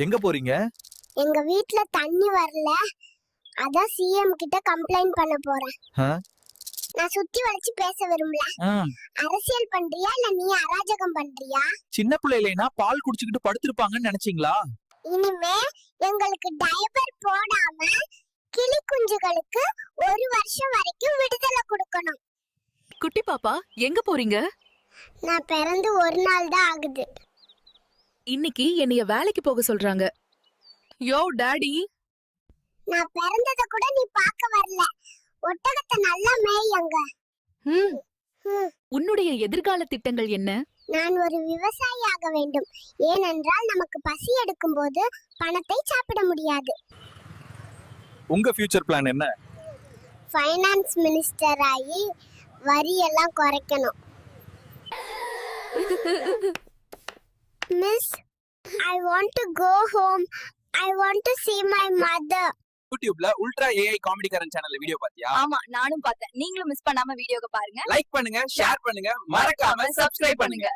எங்க போறீங்க? எங்க வீட்ல தண்ணி வரல, அதான் சிஎம் கிட்ட கம்ப்ளைண்ட் பண்ண போறேன். நான் சுத்தி வளைச்சு பேச விரும்பல. அரசியல் பண்றியா இல்ல நீ அராஜகம் பண்றியா? சின்ன பிள்ளையிலனா பால் குடிச்சிட்டு படுத்திருப்பாங்கன்னு நினைச்சீங்களா? இனிமே எங்களுக்கு டயப்பர் போடாம கிளி குஞ்சுகளுக்கு 1 வருஷம் வரைக்கும் விடுதலை கொடுக்கணும். குட்டி பாப்பா எங்க போறீங்க? நான் பிறந்து 1 நாள் தான் ஆகுது. இன்னைக்கு என்னைய வேலைக்கு போக சொல்றாங்க. யோ டாடி, நான் பிறந்தத கூட நீ பார்க்க வரல. ஒட்டகத்தை நல்லா மேய்யங்க. உன்னுடைய எதிர்கால திட்டங்கள் என்ன? நான் ஒரு விவசாயி ஆக வேண்டும். ஏனென்றால் நமக்கு பசி எடுக்கும் போது பணத்தை சாப்பிட முடியாது. உங்க ஃபியூச்சர் பிளான் என்ன? ஃபைனான்ஸ் மினிஸ்டர் ஆகி வரி எல்லாம் குறைக்கணும். Miss, I want to go home. I want to see my mother. யூடியூப்ல உல்ட்ரா ஏஐ காமெடி கரன் சேனல்ல வீடியோ பாத்தியா? ஆமா, நானும் பார்த்தேன். நீங்களும் மிஸ் பண்ணாம வீடியோவை பாருங்க. லைக் பண்ணுங்க, ஷேர் பண்ணுங்க, மறக்காம சப்ஸ்கிரைப் பண்ணுங்க.